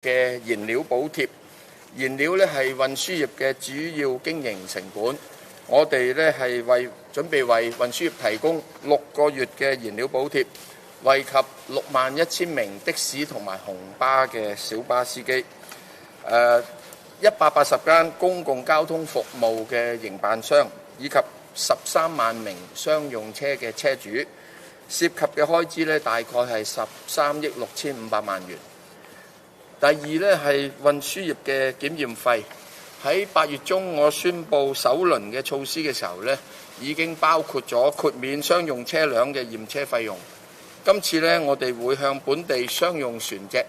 嘅燃料補貼。燃料咧係運輸業嘅主要經營成本，我哋咧係準備為運輸業提供6個月嘅燃料補貼，惠及61000名的士同埋紅巴嘅小巴司機，180間公共交通服務嘅營辦商，以及13萬名商用車嘅車主，涉及嘅開支咧大概係13億6500萬元。第二咧係運輸業嘅檢驗費，喺8月中我宣布首輪嘅措施嘅時候咧，已經包括咗豁免商用車輛嘅驗車費用。今次咧，我哋會向本地商用船隻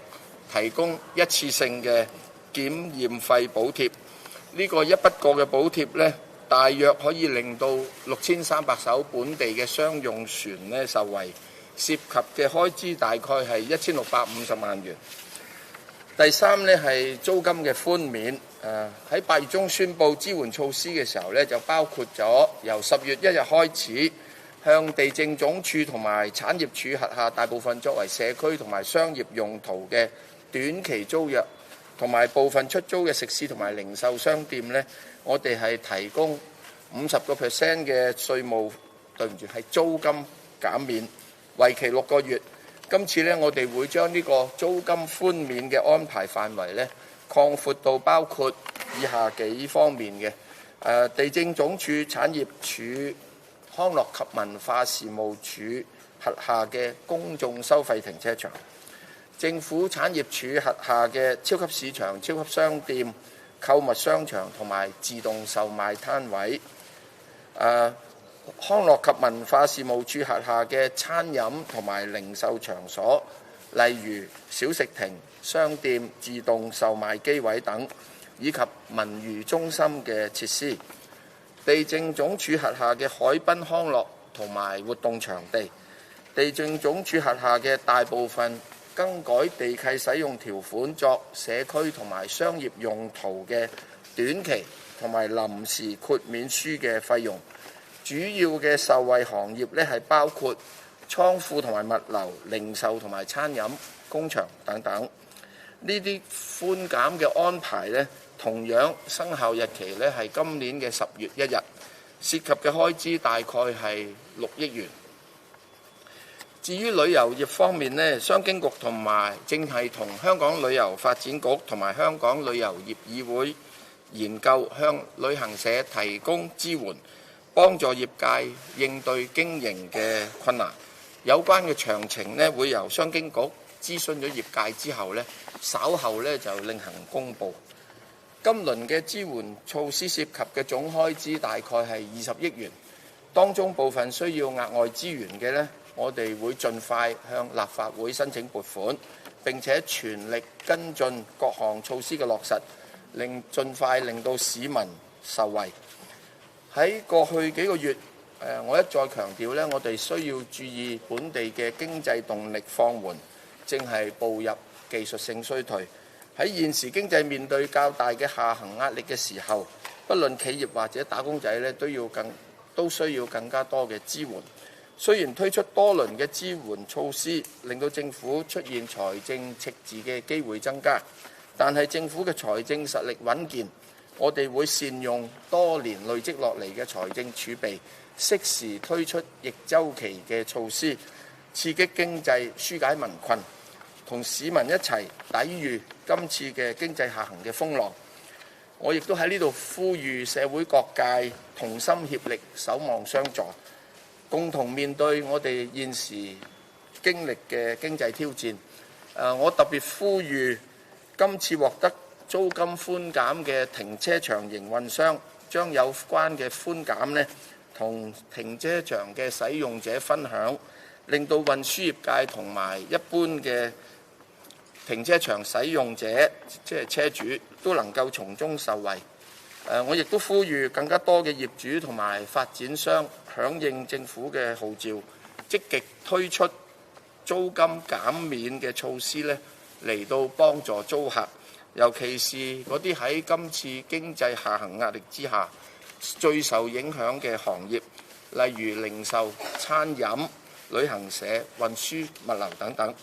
提供一次性嘅檢驗費補貼。呢個一筆過嘅補貼咧，大約可以令到6300艘本地嘅商用船咧受惠，涉及嘅開支大概係1650萬元。第三呢係租金嘅寬免，喺8月中宣布支援措施嘅時候呢，就包括咗由10月1日開始，向地政總署同埋產業署轄下大部分作為社區同埋商業用途嘅短期租約，同埋部分出租嘅食肆同埋零售商店呢，我哋係提供50% 嘅稅務，係租金減免，為期6個月。今次咧，我哋會將呢個租金寬免嘅安排範圍咧，擴闊到包括以下幾方面嘅，地政總署、產業署、康樂及文化事務署轄下嘅公眾收費停車場，政府產業署轄下嘅超級市場、超級商店、購物商場同埋自動售賣攤位，康樂及文化事務署轄下嘅餐飲同埋零售場所，例如小食亭、商店、自動售賣機位等，以及文娛中心嘅設施；地政總署轄下嘅海濱康樂同埋活動場地；地政總署轄下嘅大部分更改地契使用條款作社區同埋商業用途嘅短期同埋臨時豁免書嘅費用。主要嘅受惠行業咧係包括倉庫同埋物流、零售同埋餐飲、工場等等。呢啲寬減嘅安排咧，同樣生效日期咧係今年嘅10月1日，涉及嘅開支大概係6億元。至於旅遊業方面咧，商經局同埋正係同香港旅遊發展局同埋香港旅遊業議會研究向旅行社提供支援，幫助業界應對經營嘅困難。有關嘅詳情呢，會由商經局諮詢咗業界之後呢，稍後呢就另行公佈。今輪嘅支援措施涉及嘅總開支大概係20億元，當中部分需要額外資源嘅呢，我哋會盡快向立法會申請撥款，並且全力跟進各項措施嘅落實，盡快令到市民受惠。喺過去幾個月，我一再強調咧，我哋需要注意本地嘅經濟動力放緩，正係步入技術性衰退。喺現時經濟面對較大嘅下行壓力嘅時候，不論企業或者打工仔咧，都需要更加多嘅支援。雖然推出多輪嘅支援措施，令到政府出現財政赤字嘅機會增加，但係政府嘅財政實力穩健。我哋會善用多年累積落嚟嘅財政儲備，適時推出逆周期嘅措施，刺激經濟、紓解民困，同市民一齊抵禦今次嘅經濟下行嘅風浪。我亦都喺呢度呼籲社會各界同心協力，守望相助，共同面對我哋現時經歷嘅經濟挑戰。我特別呼籲今次獲得租金寬減嘅停車場營運商，將有關嘅寬減呢同停車場嘅使用者分享，令到運輸業界同埋一般嘅停車場使用者，即係車主，都能夠從中受惠。我亦都呼籲更加多嘅業主同埋發展商響應政府嘅號召，積極推出租金減免嘅措施呢，嚟到幫助租客。尤其是嗰啲喺今次經濟下行壓力之下最受影響嘅行業，例如零售、餐飲、旅行社、運輸、物流等等。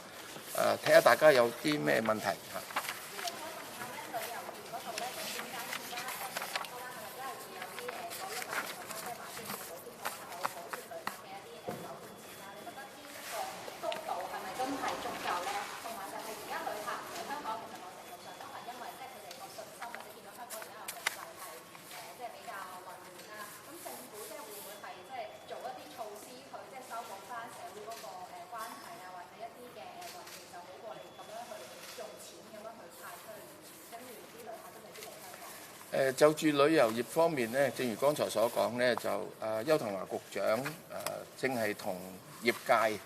睇下大家有啲咩問題嚇。就住旅遊業方面呢，正如剛才所講呢，就邱騰華局長正係同業界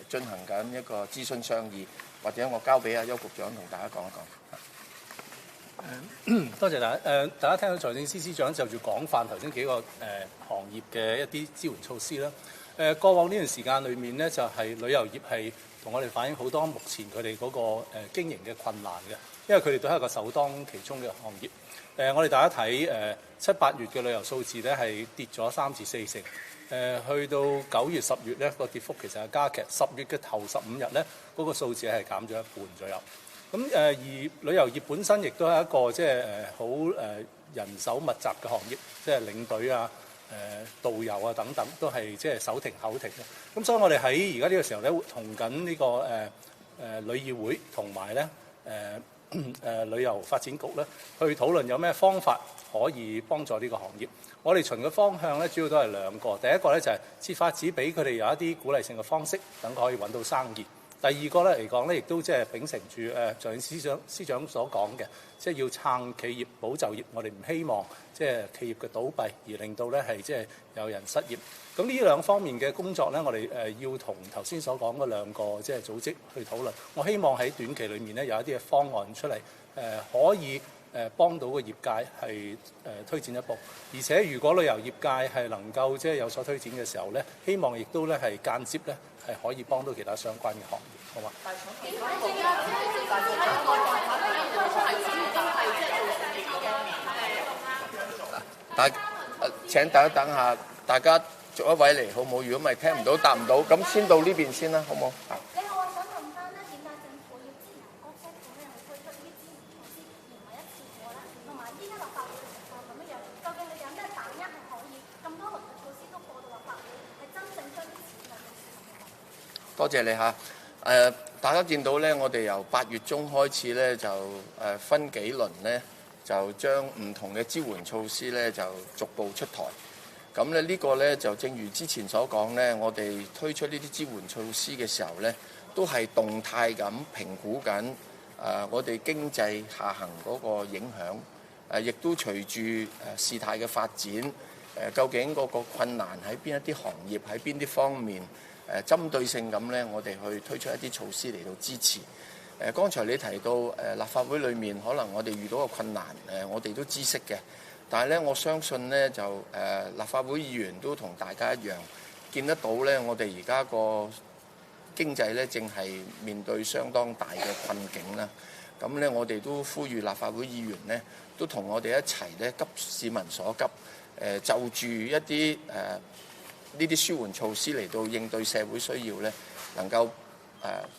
進行緊一個諮詢商議，或者我交俾阿邱局長同大家講一講。多謝大家。大家聽到財政司司長就住廣泛頭先幾個行業嘅一啲支援措施啦。過往呢段時間裏面呢，就係旅遊業係同我哋反映好多目前佢哋嗰個經營嘅困難嘅，因為佢哋都係一個首當其衝嘅行業。我哋大家睇7、8月嘅旅遊數字咧係跌咗3至4成，去到9月、10月咧個跌幅其實係加劇。10月嘅頭15日咧嗰個數字係減咗一半左右。咁而旅遊業本身亦都係一個即係好人手密集嘅行業，即係領隊啊、導遊啊等等都係即係手停口停嘅。咁所以我哋喺而家呢個時候咧，同緊呢個旅議會同埋咧旅遊發展局咧去討論有咩方法可以幫助呢個行業。我哋循嘅方向咧主要都係兩個，第一個咧就係設法子俾佢哋有一啲鼓勵性嘅方式，等佢可以揾到生意。第二個咧嚟講咧，亦都即係秉承住財政司長所講嘅，即係要撐企業保就業。我哋唔希望即係企業嘅倒閉，而令到咧係即係有人失業。咁呢兩方面嘅工作咧，我哋要同頭先所講嗰兩個即係組織去討論。我希望喺短期裏面咧有一啲嘅方案出嚟，可以幫到個業界係推展一步。而且如果旅遊業界係能夠即係有所推展嘅時候咧，希望亦都咧係間接咧係可以幫到其他相關嘅行業，好嘛？請大家等下，大家逐一位嚟好唔好？如果唔係聽唔到答唔到，咁先到呢邊先啦，好唔好？你好，我想問翻咧，點解政府要支援各車款咧去推出呢啲支援措施，而唔係一次過咧？同埋依家立法會嘅情況咁樣樣，究竟你有咩把握係可以咁多輪嘅措施都過到立法會，係真正將啲錢用到市民嘅？多謝你嚇。大家見到咧，我哋由8月中開始咧，就分幾輪咧，就將唔同嘅支援措施咧，就逐步出台。咁咧呢個咧就正如之前所講咧，我哋推出呢啲支援措施嘅時候咧，都係動態咁評估緊我哋經濟下行嗰個影響，亦都隨住事態嘅發展，究竟嗰個困難喺邊一啲行業，喺邊啲方面，針對性咁咧，我哋去推出一啲措施嚟到支持。剛才你提到立法會裏面可能我哋遇到嘅困難，我哋都知悉嘅。但係咧，我相信咧就立法會議員都同大家一樣，見得到咧，我哋而家個經濟咧正係面對相當大嘅困境啦。咁咧，我哋都呼籲立法會議員咧，都同我哋一齊咧急市民所急，就住一啲呢啲舒緩措施嚟到應對社會需要咧，能夠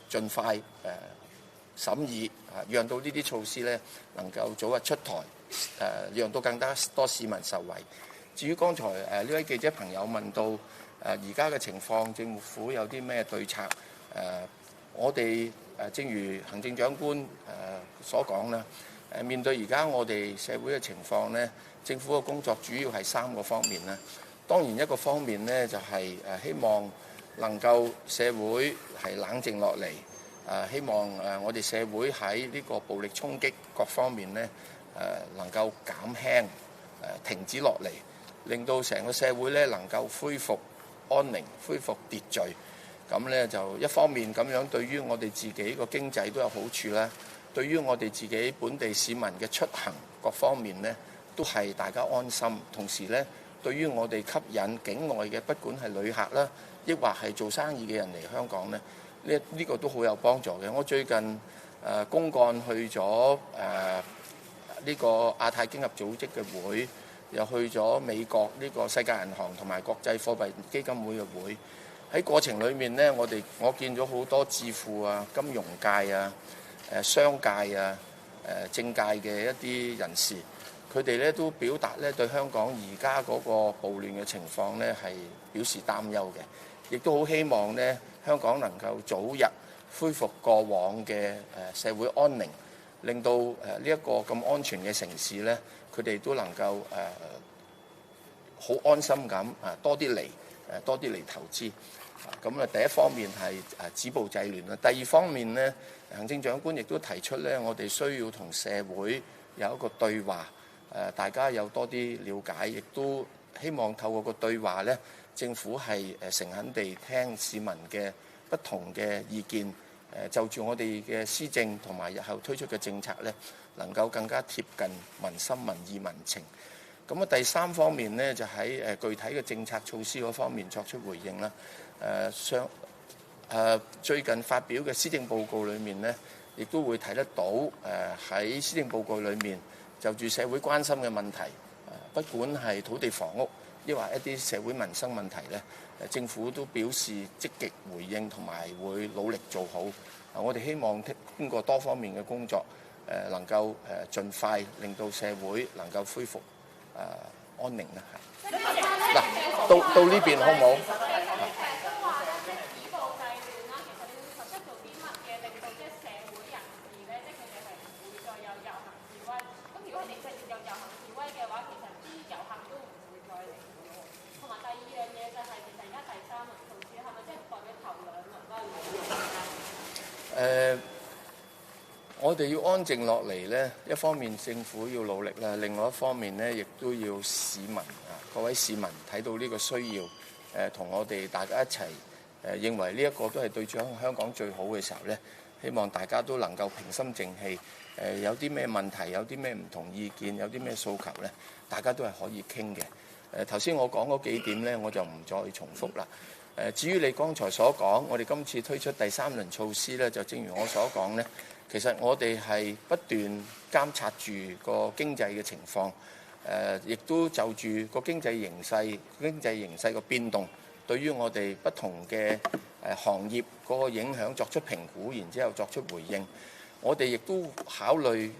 盡快審議，讓到呢啲措施咧能夠早日出台。讓到更加多市民受惠。至於剛才呢位記者朋友問到而家嘅情況，政府有啲咩對策？我哋正如行政長官所講啦，面對而家我哋社會嘅情況呢，政府嘅工作主要係3個方面啦。當然一個方面呢，就係希望能夠社會係冷靜落嚟，希望我哋社會喺呢個暴力衝擊各方面呢，能夠減輕、停止落嚟，令到成個社會咧能夠恢復安寧、恢復秩序。咁咧就一方面咁樣，對於我哋自己個經濟都有好處啦。對於我哋自己本地市民嘅出行各方面咧，都係大家安心。同時咧，對於我哋吸引境外嘅，不管係旅客啦，抑或係做生意嘅人嚟香港咧，呢個都好有幫助嘅。我最近公幹去咗呢個亞太經合組織嘅會，又去咗美國呢個世界銀行同埋國際貨幣基金會嘅會。喺過程裏面呢，我見咗好多智庫啊、金融界啊、商界啊、政界嘅一啲人士，佢哋咧都表達咧對香港而家嗰個暴亂嘅情況咧係表示擔憂嘅，亦都好希望咧香港能夠早日恢復過往嘅社會安寧。令到呢一個咁安全嘅城市呢，佢哋都能夠好安心咁多啲嚟投資。咁第一方面係止暴制亂啦。第二方面呢，行政長官亦都提出呢，我哋需要同社會有一個對話，大家有多啲了解，亦都希望透過個對話呢，政府係誠懇地聽市民嘅不同嘅意見，就住我哋嘅施政同埋日後推出嘅政策呢，能夠更加貼近民心、民意、民情。咁第三方面呢，就喺具體嘅政策措施嗰方面作出回應啦。最近發表嘅施政報告裏面呢，亦都會睇得到喺施政報告裏面就住社會關心嘅問題，不管係土地房屋，抑或一啲社會民生問題呢，政府都表示積極回應同埋會努力做好。我哋希望經過多方面嘅工作，能夠盡快令到社會能夠恢復安寧啦。嗱，到呢邊好唔好？我哋要安靜落嚟呢，一方面政府要努力啦，另外一方面呢，亦都要市民各位市民睇到呢個需要，同我哋大家一齊認為呢一個都係對住香港最好嘅時候呢，希望大家都能夠平心靜氣，有啲咩問題，有啲咩唔同意見，有啲咩訴求呢，大家都係可以傾嘅。頭先我講嗰幾點呢，我就唔再重複啦。至於你剛才所講，我哋今次推出第三輪措施呢，就正如我所講呢，其實我哋係不斷監察住個經濟嘅情況，亦都就住個經濟形勢個變動，對於我哋不同嘅行業嗰個影響作出評估，然之後作出回應。我哋亦都考慮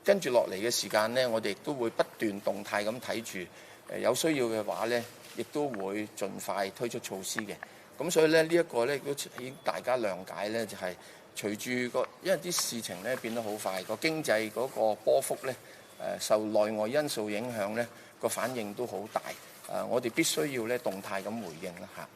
跟住落嚟嘅時間呢，我哋亦都會不斷動態咁睇住，有需要嘅話呢，亦都會盡快推出措施嘅。咁所以咧，呢一個咧都已經大家諒解咧，就係隨住因為啲事情咧變得好快，個經濟嗰個波幅咧受內外因素影響咧，個反應都好大。我哋必須要咧動態咁回應啦嚇。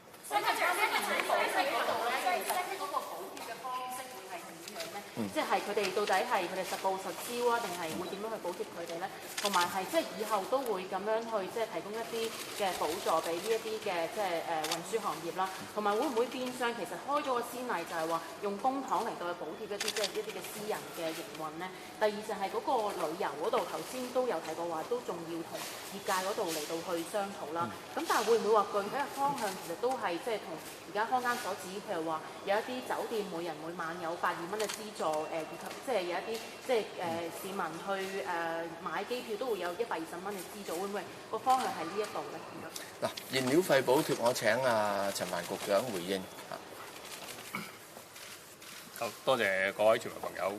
即係佢哋到底係佢哋實報實銷啊，定係會點樣去補貼佢哋咧？同埋係即係以後都會咁樣去即係提供一啲嘅補助俾呢一啲嘅即係運輸行業啦。同埋會唔會變相其實開咗個先例，就係話用公帑嚟到去補貼一啲即係一啲嘅私人嘅營運咧？第二就係嗰個旅遊嗰度，頭先都有提過話，都仲要同業界嗰度嚟到去商討啦。咁但係會唔會話具體嘅方向其實都係即係同而家坊間所指，譬如話有一啲酒店每人每晚有82蚊嘅資助，以及即係有一啲即係市民去買機票都會有120蚊嘅資助，會唔會個方向係呢一度咧？嗱，燃料費補貼，我請陳帆局長回應。好，多謝各位傳媒朋友。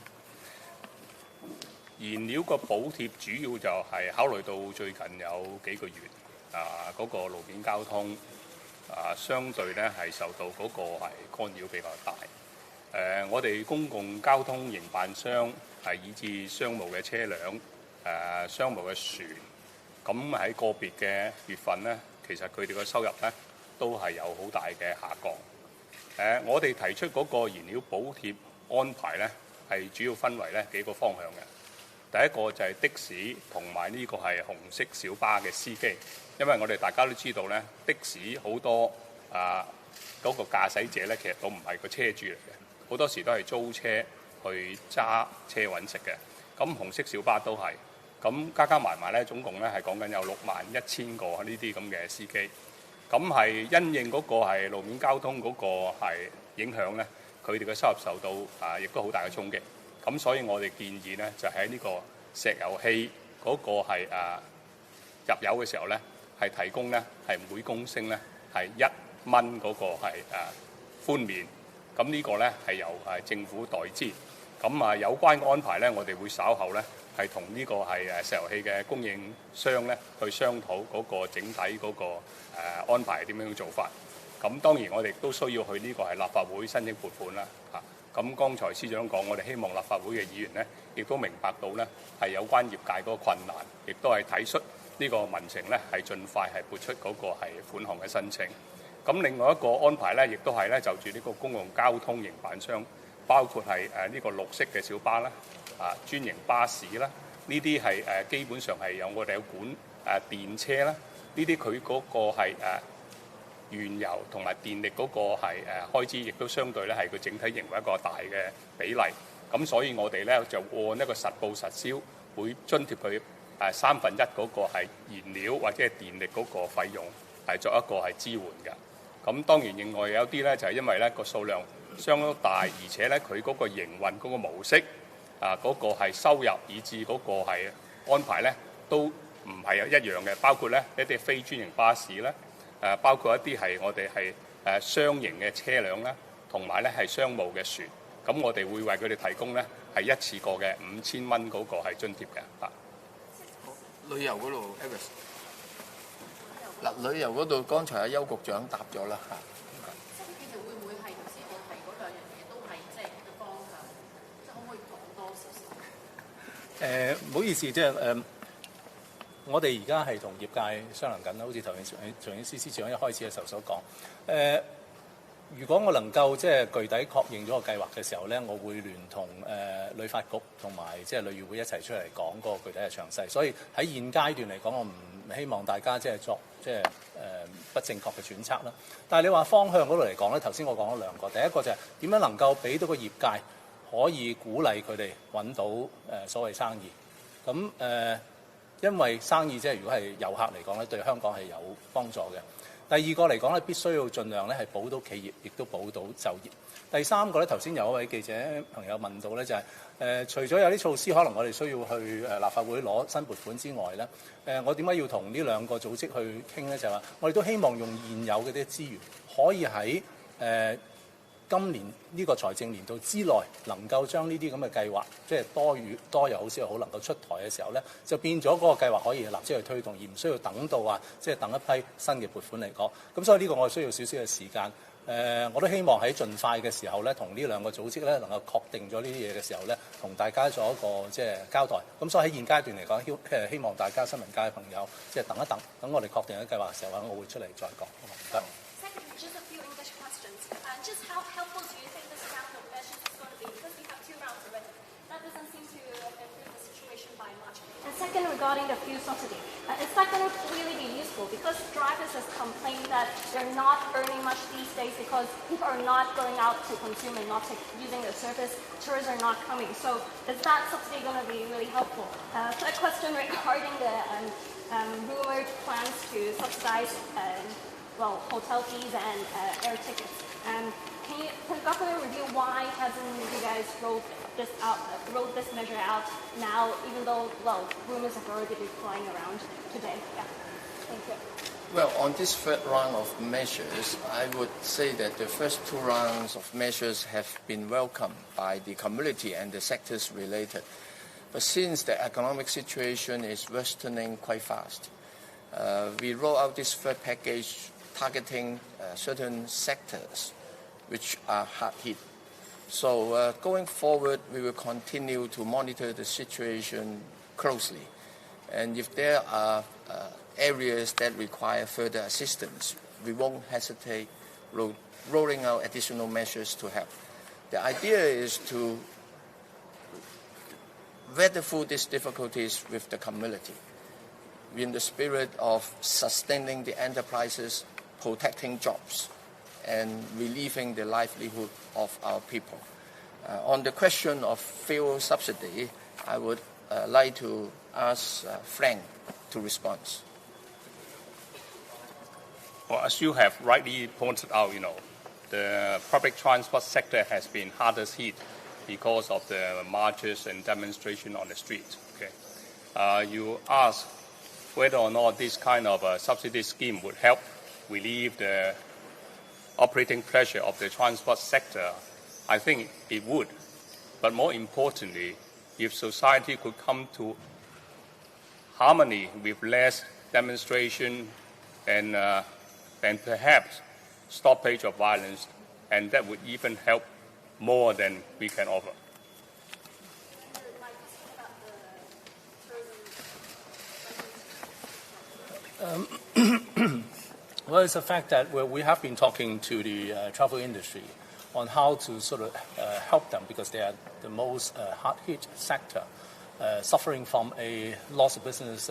燃料個補貼主要就係考慮到最近有幾個月嗰個路面交通相對咧係受到嗰個係干擾比較大。我哋公共交通營辦商以至商務嘅車輛、商務嘅船，咁喺個別嘅月份呢，其實佢哋嘅收入呢都係有好大嘅下降。我哋提出嗰個燃料補貼安排呢，係主要分為呢幾個方向嘅。第一個就係的士同埋呢個係紅色小巴嘅司機，因為我哋大家都知道呢，的士好多嗰個駕駛者呢，其實都唔係個車主嚟嘅，好多時都係租車去揸車揾食嘅。咁紅色小巴都係，咁加埋呢，總共呢係講緊有61000個呢啲咁嘅司機。咁係因應嗰個係路面交通嗰個係影響呢，佢哋嘅收入受到亦都好大嘅衝擊。咁所以我哋建議呢，就喺呢個石油氣嗰個係入油嘅時候呢，係提供呢係每公升呢係1蚊嗰個係寬免。咁呢個呢係由政府代支。咁有關嘅安排呢，我哋會稍後呢係同呢個係石油氣嘅供應商呢去商討嗰個整體嗰個安排點樣做法。咁當然我哋都需要去呢個係立法會申請撥款啦。咁剛才司長講，我哋希望立法會嘅議員呢，亦都明白到呢係有關業界嗰個困難，亦都係睇出呢個民情呢係盡快係撥出嗰個係款項嘅申請。咁另外一個安排呢，亦都係呢就住呢個公共交通營辦商，包括係呢個綠色嘅小巴啦、專營巴士啦、呢啲係基本上係有我哋有管電車啦，呢啲佢嗰個係原油同埋電力嗰個係開支，亦都相對咧係佢整體認為一個大嘅比例。咁所以我哋咧就按一個實報實銷，會津貼佢1/3嗰個係燃料或者係電力嗰個費用，係作一個係支援嘅。咁當然另外有啲咧就係因為咧個數量相當大，而且咧佢嗰個營運嗰個模式嗰個係收入以至嗰個係安排咧都唔係一樣嘅，包括咧一啲非專營巴士咧，包括一啲係我哋係商營嘅車輛啦，同埋咧係商務嘅船。咁我哋會為佢哋提供咧係一次過嘅5000蚊嗰個係津貼嘅。旅遊嗰度 Eris 嗱，旅遊嗰度剛才阿邱局長答咗啦嚇。其實會唔會係頭先我提嗰兩樣嘢都係即係個方向？即係可唔可以講多少少？唔好意思，即係我哋而家係同業界商量緊啦，好似頭先財政司司長一開始嘅時候所講。如果我能夠即係具體確認咗個計劃嘅時候咧，我會聯同旅發局同埋即係旅議會一齊出嚟講嗰個具體嘅詳細。所以喺現階段嚟講，我唔希望大家即係作即係不正確嘅揣測啦。但係你話方向嗰度嚟講咧，頭先我講咗兩個，第一個就係點樣能夠俾到個業界可以鼓勵佢哋揾到所謂生意。咁因為生意即係如果係遊客嚟講咧，對香港係有幫助嘅。第二個嚟講咧，必須要盡量咧係保到企業，亦都保到就業。第三個咧，頭先有一位記者朋友問到咧，就係除咗有啲措施可能我哋需要去立法會攞新撥款之外咧，我點解要同呢兩個組織去傾咧？就係話我哋都希望用現有嘅啲資源，可以喺今年呢個財政年度之內，能夠將呢啲咁嘅計劃，即係多又好少又好，能夠出台嘅時候咧，就變咗嗰個計劃可以立即去推動，而唔需要等到話即係等一批新嘅撥款嚟講。咁所以呢個我需要少少嘅時間。我都希望喺盡快嘅時候咧，同呢兩個組織咧能夠確定咗呢啲嘢嘅時候咧，同大家做一個即係交代。咁所以喺現階段嚟講，希望大家新聞界嘅朋友即係等一等，等我哋確定嘅計劃嘅時候，我會出嚟再講。唔該。Just a few English questions. Just how helpful do you think this round of measures is going to be? Because we have 2 rounds already. That doesn't seem to improve the situation by much. And second, regarding the fuel subsidy, is that going to really be useful? Because drivers have complained that they're not earning much these days because people are not going out to consume and not using the service. Tourists are not coming. So is that subsidy going to be really helpful? Third question regarding the rumored plans to subsidize hotel fees and air tickets. Can the government review why hasn't you guys rolled this measure out now, even though rumors have already been flying around today? Yeah. Thank you. Well, on this third round of measures, I would say that the first 2 rounds of measures have been welcomed by the community and the sectors related. But since the economic situation is worsening quite fast, we roll out this third package targeting certain sectors which are hard hit. So going forward, we will continue to monitor the situation closely. And if there are areas that require further assistance, we won't hesitate rolling out additional measures to help. The idea is to weather through these difficulties with the community in the spirit of sustaining the enterprises, protecting jobs, and relieving the livelihood of our people. On the question of fuel subsidy, I would like to ask Frank to respond. Well, as you have rightly pointed out, the public transport sector has been hardest hit because of the marches and demonstration on the streets. Okay, you ask whether or not this kind of subsidy scheme would help relieve the operating pressure of the transport sector. I think it would. But more importantly, if society could come to harmony with less demonstration and perhaps stoppage of violence, and that would even help more than we can offer. Well, it's a fact that we have been talking to the travel industry on how to sort of help them because they are the most hard-hit sector. suffering from a loss of business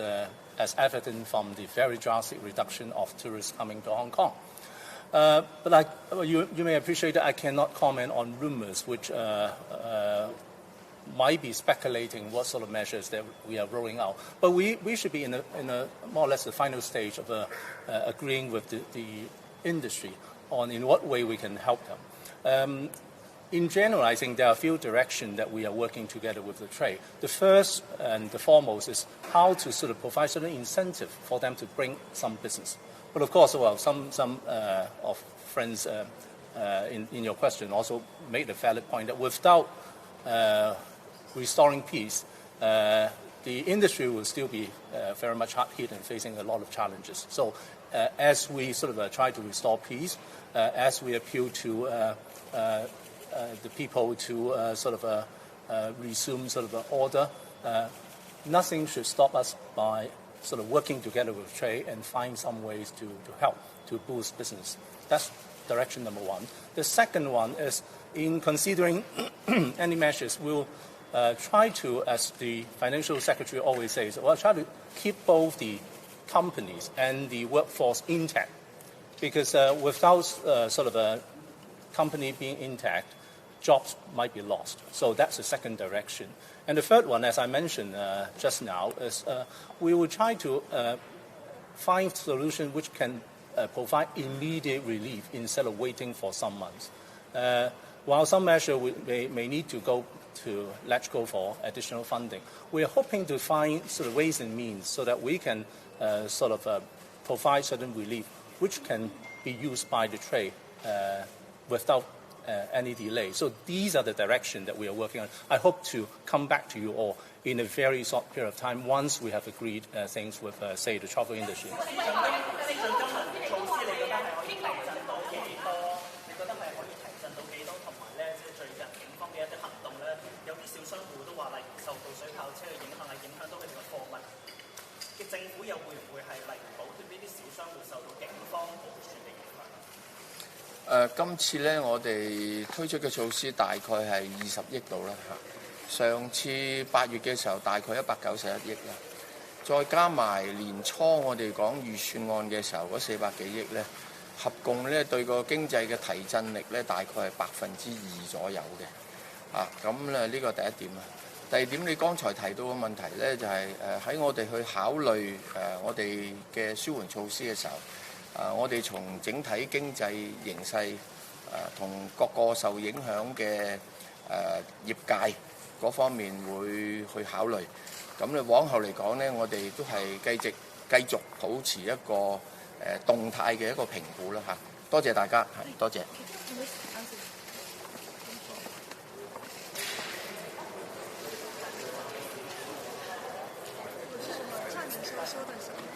as evident from the very drastic reduction of tourists coming to Hong Kong. But you may appreciate that I cannot comment on rumors which might be speculating what sort of measures that we are rolling out. But we should be in a more or less the final stage of agreeing with the industry on in what way we can help them. In general, I think there are a few directions that we are working together with the trade. The first and the foremost is how to sort of provide certain incentive for them to bring some business. But of course, well, some of friends in your question also made a valid point that without restoring peace, the industry will still be very much hard hit and facing a lot of challenges. So as we sort of try to restore peace, as we appeal to the people to resume sort of order, nothing should stop us by sort of working together with trade and find some ways to help to boost business. That's direction number one. The second one is in considering any measures, we'll try to, as the financial secretary always says, we'll try to keep both the companies and the workforce intact, because without sort of a company being intact, jobs might be lost. So that's the second direction. And the third one, as I mentioned just now, is we will try to find solutions which can provide immediate relief instead of waiting for some months. While some measures may need to go to let's go for additional funding, we are hoping to find sort of ways and means so that we can provide certain relief which can be used by the trade without any delay. So these are the directions that we are working on. I hope to come back to you all in a very short period of time once we have agreed things with, say, the travel industry.今次咧，我哋推出嘅措施大概係20億度啦嚇。上次8月嘅時候大概191億啦，再加埋年初我哋講預算案嘅時候嗰400幾億咧，合共咧對個經濟嘅提振力咧大概係2%左右嘅。咁咧呢個第一點啊。第二點，你剛才提到嘅問題咧，就係喺我哋去考慮我哋嘅舒緩措施嘅時候。我哋從整體經濟形勢同各個受影響嘅業界嗰方面會去考慮。咁咧往後嚟講咧，我哋都係繼續保持一個動態嘅一個評估啦嚇。多謝大家，多謝。差点说的什么？